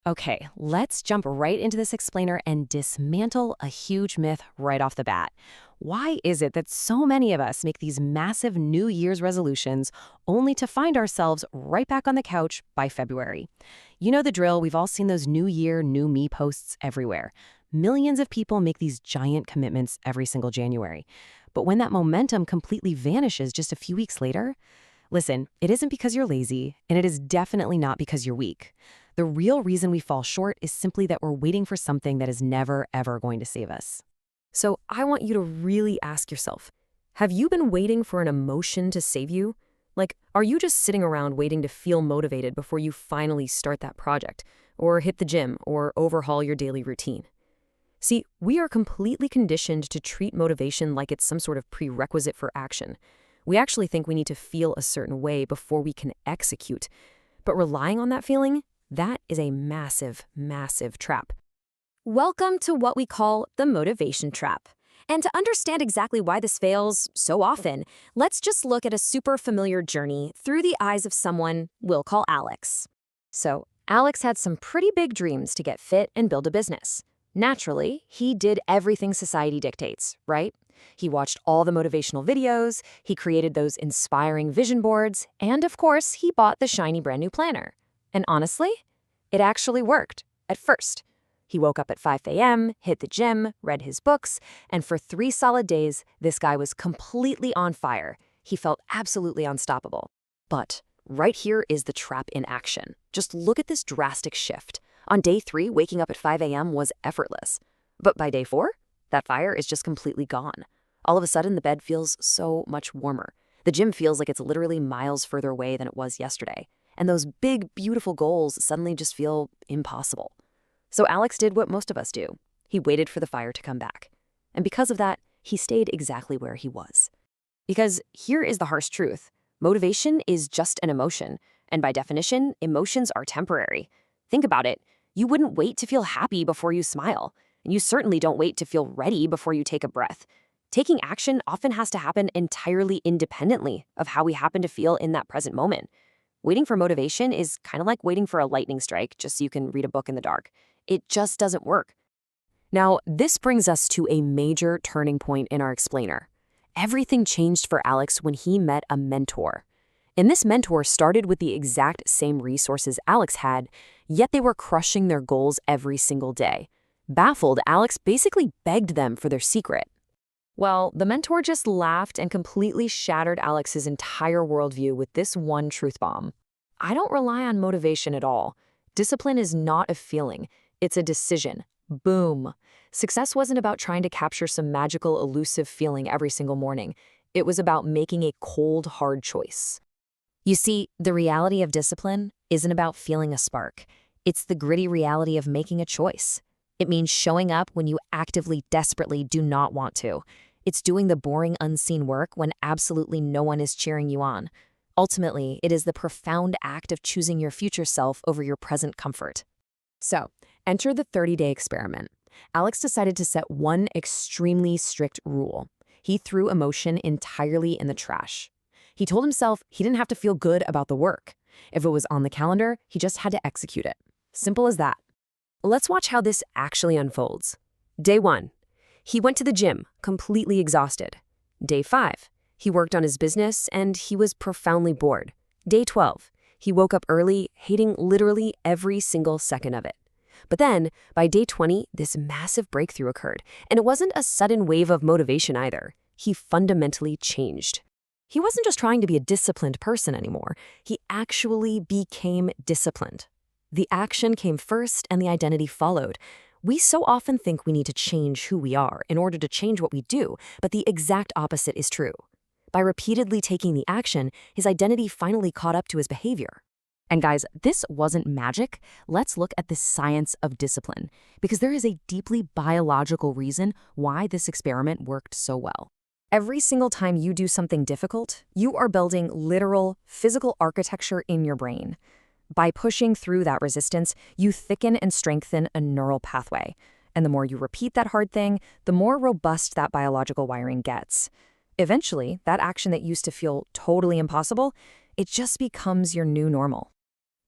Okay, let's jump right into this explainer and dismantle a huge myth right off the bat. Why is it that so many of us make these massive New Year's resolutions only to find ourselves right back on the couch by February? You know the drill, we've all seen those New Year, New Me posts everywhere. Millions of people make these giant commitments every single January. But when that momentum completely vanishes just a few weeks later, listen, it isn't because you're lazy, and it is definitely not because you're weak. The real reason we fall short is simply that we're waiting for something that is never, ever going to save us. So I want you to really ask yourself, have you been waiting for an emotion to save you? Like, are you just sitting around waiting to feel motivated before you finally start that project, or hit the gym, or overhaul your daily routine? See, we are completely conditioned to treat motivation like it's some sort of prerequisite for action. We actually think we need to feel a certain way before we can execute. But relying on that feeling, that is a massive, massive trap. Welcome to what we call the motivation trap. And to understand exactly why this fails so often, let's just look at a super familiar journey through the eyes of someone we'll call Alex. So, Alex had some pretty big dreams to get fit and build a business. Naturally, he did everything society dictates, right? He watched all the motivational videos, he created those inspiring vision boards, and of course, he bought the shiny brand new planner. And honestly, it actually worked, at first. He woke up at 5 a.m., hit the gym, read his books, and for 3 solid days, this guy was completely on fire. He felt absolutely unstoppable. But right here is the trap in action. Just look at this drastic shift. On day 3, waking up at 5 a.m. was effortless. But by day 4, that fire is just completely gone. All of a sudden, the bed feels so much warmer. The gym feels like it's literally miles further away than it was yesterday. And those big, beautiful goals suddenly just feel impossible. So Alex did what most of us do. He waited for the fire to come back. And because of that, he stayed exactly where he was. Because here is the harsh truth. Motivation is just an emotion. And by definition, emotions are temporary. Think about it. You wouldn't wait to feel happy before you smile. And you certainly don't wait to feel ready before you take a breath. Taking action often has to happen entirely independently of how we happen to feel in that present moment. Waiting for motivation is kind of like waiting for a lightning strike just so you can read a book in the dark. It just doesn't work. Now, this brings us to a major turning point in our explainer. Everything changed for Alex when he met a mentor. And this mentor started with the exact same resources Alex had, yet they were crushing their goals every single day. Baffled, Alex basically begged them for their secret. Well, the mentor just laughed and completely shattered Alex's entire worldview with this one truth bomb. I don't rely on motivation at all. Discipline is not a feeling, it's a decision. Boom. Success wasn't about trying to capture some magical, elusive feeling every single morning. It was about making a cold, hard choice. You see, the reality of discipline isn't about feeling a spark. It's the gritty reality of making a choice. It means showing up when you actively, desperately do not want to. It's doing the boring, unseen work when absolutely no one is cheering you on. Ultimately, it is the profound act of choosing your future self over your present comfort. So, enter the 30-day experiment. Alex decided to set one extremely strict rule. He threw emotion entirely in the trash. He told himself he didn't have to feel good about the work. If it was on the calendar, he just had to execute it. Simple as that. Let's watch how this actually unfolds. Day 1. He went to the gym, completely exhausted. Day 5. He worked on his business, and he was profoundly bored. Day 12. He woke up early, hating literally every single second of it. But then, by day 20, this massive breakthrough occurred, and it wasn't a sudden wave of motivation either. He fundamentally changed. He wasn't just trying to be a disciplined person anymore. He actually became disciplined. The action came first, and the identity followed. We so often think we need to change who we are in order to change what we do, but the exact opposite is true. By repeatedly taking the action, his identity finally caught up to his behavior. And guys, this wasn't magic. Let's look at the science of discipline, because there is a deeply biological reason why this experiment worked so well. Every single time you do something difficult, you are building literal, physical architecture in your brain. By pushing through that resistance, you thicken and strengthen a neural pathway. And the more you repeat that hard thing, the more robust that biological wiring gets. Eventually, that action that used to feel totally impossible, it just becomes your new normal.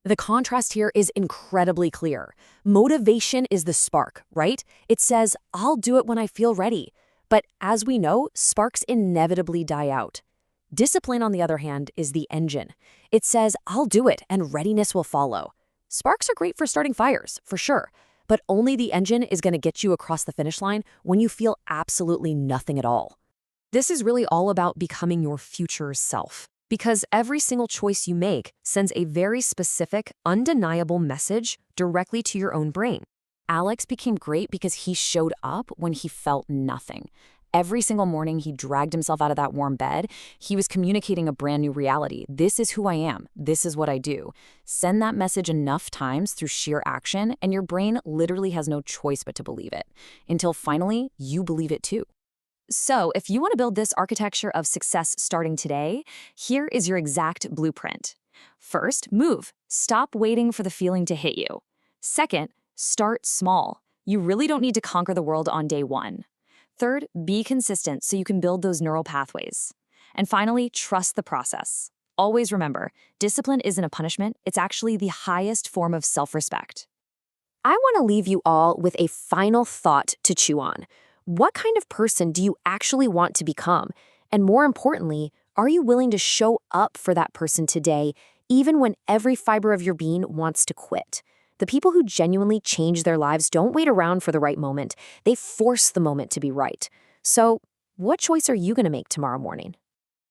The contrast here is incredibly clear. Motivation is the spark, right? It says, I'll do it when I feel ready. But as we know, sparks inevitably die out. Discipline, on the other hand, is the engine. It says, I'll do it, and readiness will follow. Sparks are great for starting fires, for sure, but only the engine is going to get you across the finish line when you feel absolutely nothing at all. This is really all about becoming your future self, because every single choice you make sends a very specific, undeniable message directly to your own brain. Alex became great because he showed up when he felt nothing. Every single morning he dragged himself out of that warm bed, he was communicating a brand new reality. This is who I am. This is what I do. Send that message enough times through sheer action, and your brain literally has no choice but to believe it, until finally you believe it too. So, if you want to build this architecture of success starting today, here is your exact blueprint. First, move. Stop waiting for the feeling to hit you. Second, start small. You really don't need to conquer the world on day one. Third, be consistent so you can build those neural pathways. And finally, trust the process. Always remember, discipline isn't a punishment, it's actually the highest form of self-respect. I want to leave you all with a final thought to chew on. What kind of person do you actually want to become? And more importantly, are you willing to show up for that person today, even when every fiber of your being wants to quit? The people who genuinely change their lives don't wait around for the right moment. They force the moment to be right. So, what choice are you going to make tomorrow morning?